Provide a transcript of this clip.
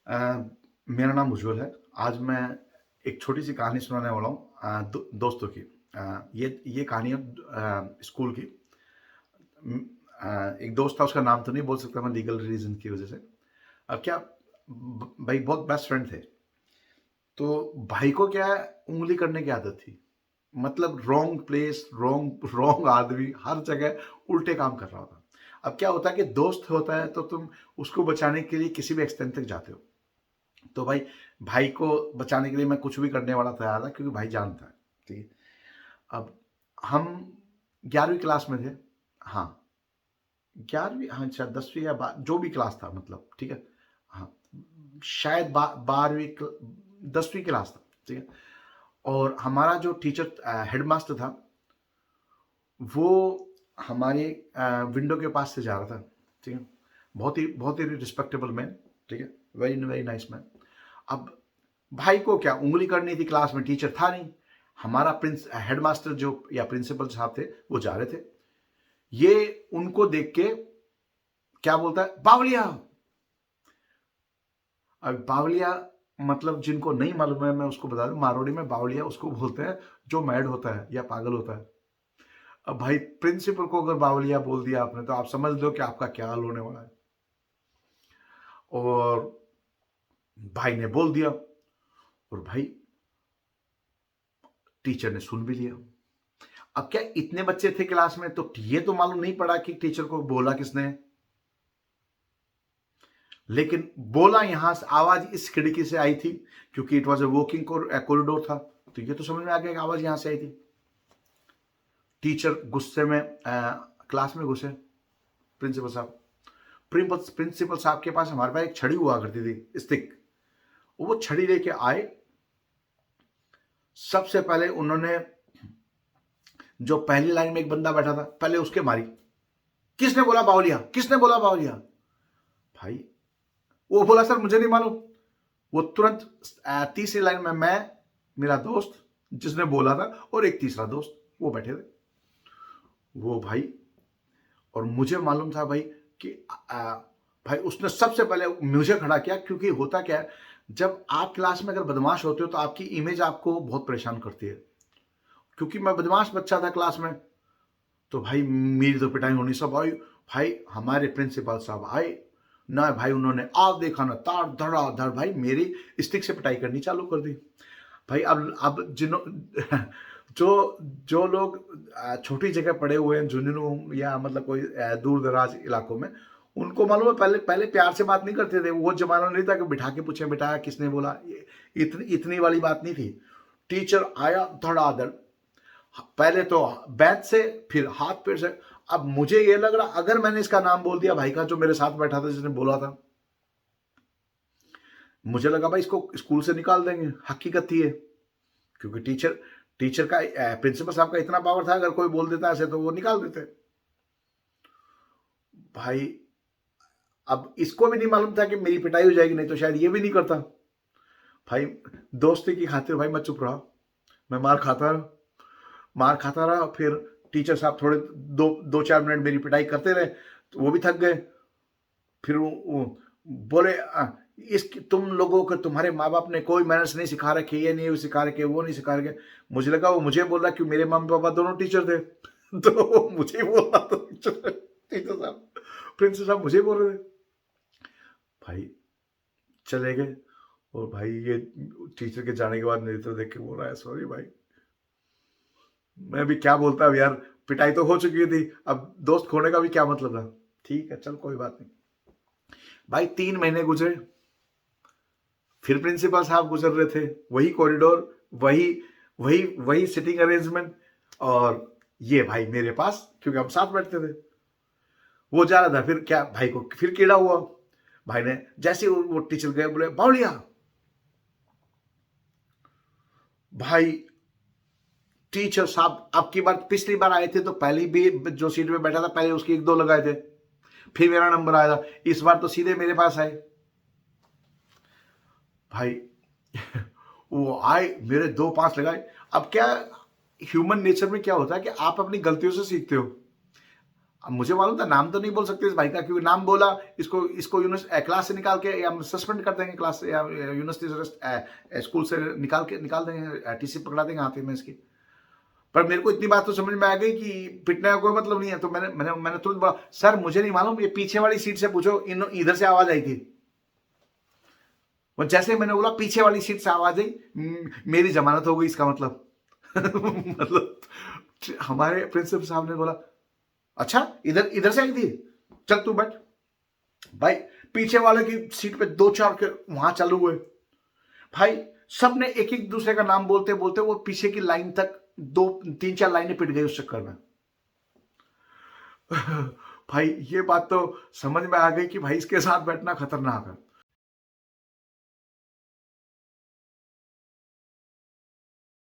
अ, मेरा नाम उज्ज्वल है। आज मैं एक छोटी-सी कहानी सुनाने वाला हूँ दोस्तों की। ये कहानी है स्कूल की। एक दोस्त था, उसका नाम तो नहीं बोल सकता मैं लीगल रीज़न की वज़ह से। अब क्या भाई बहुत बेस्ट फ्रेंड थे। तो भाई को क्या है, उँगली करने की आदत थी। मतलब रॉन्ग प्लेस, रॉन्ग रॉन्ग आदमी, हर जगह उल्टे काम कर रहा होता। अब क्या होता है कि दोस्त होता है तो तुम उसको बचाने के लिए किसी भी एक्सटेंट तक जाते हो। तो भाई को बचाने के लिए मैं कुछ भी करने वाला तैयार था, क्योंकि भाई जानता है। ठीक है। अब हम 11वीं क्लास में थे। हाँ, 11वीं, हाँ अच्छा 10वीं या जो भी क्लास था, मतलब ठीक है। हाँ, शायद 12वीं 10वीं क्लास था। ठीक है। और हमारा जो टीचर हेडमास्टर था, वो हमारे विंडो के पास से जा रहा था। ठीक है। बहुत ही रिस्पेक्टेबल मैन। ठीक है। Very very nice man. अब भाई को क्या उंगली करनी थी, क्लास में टीचर था नहीं। हमारा हेडमास्टर जो या प्रिंसिपल साहब थे, वो जा रहे थे। ये उनको देख के क्या बोलता है, बावलिया। अब बावलिया मतलब जिनको नहीं मालूम है, मैं उसको बता दूं, मारोड़ी में बावलिया उसको बोलते हैं जो मैड होता है या पागल होता है। अब भाई प्रिंसिपल को अगर बावलिया बोल दिया आपने, तो आप समझ लो कि आपका क्या हाल होने वाला है। और भाई ने बोल दिया, और भाई टीचर ने सुन भी लिया। अब क्या इतने बच्चे थे क्लास में, तो ये तो मालूम नहीं पड़ा कि टीचर को बोला किसने। लेकिन बोला यहां से, आवाज इस खिड़की से आई थी, क्योंकि it was a walking corridor था। तो ये तो समझ में आ गया कि आवाज यहां से आई थी। टीचर गुस्से में क्लास में घुसे। प्रिंसिपल साहब प्रिंसिपल साहब के पास, हमारे पास एक छड़ी हुआ करती थी, स्टिक। वो छड़ी लेके आए। सबसे पहले उन्होंने, जो पहली लाइन में एक बंदा बैठा था, पहले उसके मारी। किसने बोला बावलिया, किसने बोला बावलिया? भाई वो बोला, सर मुझे नहीं मालूम। वो तुरंत तीसरी लाइन में मैं, मेरा दोस्त जिसने बोला था, और एक तीसरा दोस्त, वो बैठे थे। वो भाई, और मुझे मालूम था भाई कि भाई उसने सबसे पहले मुझे खड़ा किया, क्योंकि होता क्या है, जब आप क्लास में अगर बदमाश होते हो तो आपकी इमेज आपको बहुत परेशान करती है। क्योंकि मैं बदमाश बच्चा था क्लास में, तो भाई मेरी तो पिटाई होनी। सब भाई, हमारे प्रिंसिपल साहब आए ना भाई, उन्होंने आप देखा ना, तार धड़ाधड़ भाई मेरी स्टिक से पिटाई करनी चालू कर दी। भाई अब जिन्हों जो जो लोग छोटी जगह पड़े हुए हैं, झुंझुनू या मतलब कोई दूर दराज इलाकों में, उनको मालूम है, पहले पहले प्यार से बात नहीं करते थे। वो जमाना नहीं था कि बिठा के पूछे, बेटा किसने बोला, इतनी वाली बात नहीं थी। टीचर आया धड़ाधड़, पहले तो बैच से, फिर हाथ पैर से। अब मुझे ये लग रहा, अगर मैंने इसका नाम बोल दिया भाई का, जो मेरे साथ बैठा था, जिसने बोला था, मुझे लगा भाई इसको स्कूल से निकाल देंगे। हकीकत थी ये, क्योंकि टीचर का, प्रिंसिपल साहब का इतना पावर था, अगर कोई बोल देता ऐसे तो वो निकाल देते। भाई अब इसको भी नहीं मालूम था कि मेरी पिटाई हो जाएगी, नहीं तो शायद ये भी नहीं करता। भाई दोस्ती की खातिर भाई मैं चुप रहा। मैं मार खाता रहा। फिर टीचर साहब थोड़े दो दो चार मिनट मेरी पिटाई करते रहे, तो वो भी थक गए। फिर वो बोले, इस तुम लोगों को तुम्हारे माँ बाप ने कोई मैनर्स नहीं सिखा रखे, ये नहीं सिखा रखे, वो नहीं सिखा रखे। मुझे लगा वो मुझे बोल रहा, क्यों मेरे मम्मी पापा दोनों टीचर थे। तो वो मुझे ही बोल रहा था, टीचर साहब, प्रिंसिपल साहब मुझे बोल रहे थे। भाई चले गए। और भाई ये टीचर के जाने के बाद मेरी तरफ देख के बोल रहा है, सॉरी भाई। मैं भी क्या बोलता अब यार, पिटाई तो हो चुकी थी, अब दोस्त खोने का भी क्या मतलब था। ठीक है, चल कोई बात नहीं। भाई 3 महीने गुजरे, फिर प्रिंसिपल साहब गुजर रहे थे। वही कॉरिडोर, वही वही वही सिटिंग अरेंजमेंट, और ये भाई मेरे पास, क्योंकि हम साथ बैठते थे। वो जा रहा था, फिर क्या भाई को फिर कीड़ा हुआ। भाई ने जैसे ही वो टीचर गए, बोले बावलिया। भाई टीचर साहब, अब की बार, पिछली बार आए थे तो पहली भी जो सीट में बैठा था, पहले उसकी एक दो लगाए थे। फिर मेरा नंबर आया था, इस बार तो सीधे मेरे पास आए। भाई वो आए, मेरे 2 5 लगाए। अब क्या, ह्यूमन नेचर में क्या होता है कि आप अपनी गलतियों से सीखते हो। अब मुझे मालूम था नाम तो नहीं बोल सकते इस भाई का, क्योंकि नाम बोला इसको क्लास से निकाल के या सस्पेंड कर देंगे, क्लास से या यूनिवर्सिटी से, स्कूल से निकाल देंगे, टीसी पकड़ा देंगे हाथ में इसकी। पर मेरे को इतनी बात तो समझ में आ गई कि पिटने का कोई मतलब नहीं है। तो मैंने तुरंत बोला, सर मुझे नहीं मालूम, ये पीछे वाली सीट से पूछो, इधर से आवाज आई थी। और जैसे मैंने बोला पीछे वाली सीट से आवाज आई, मेरी जमानत हो गई इसका मतलब। मतलब हमारे प्रिंसिपल साहब ने बोला, अच्छा इधर से आई थी, चल तू बैठ। भाई पीछे वाले की सीट पे 2-4 के वहां चालू हुए भाई, सबने एक एक दूसरे का नाम बोलते बोलते वो पीछे की लाइन तक 2-3-4 लाइनें पिट गई उस चक्कर में। भाई ये बात तो समझ में आ गई कि भाई इसके साथ बैठना खतरनाक है।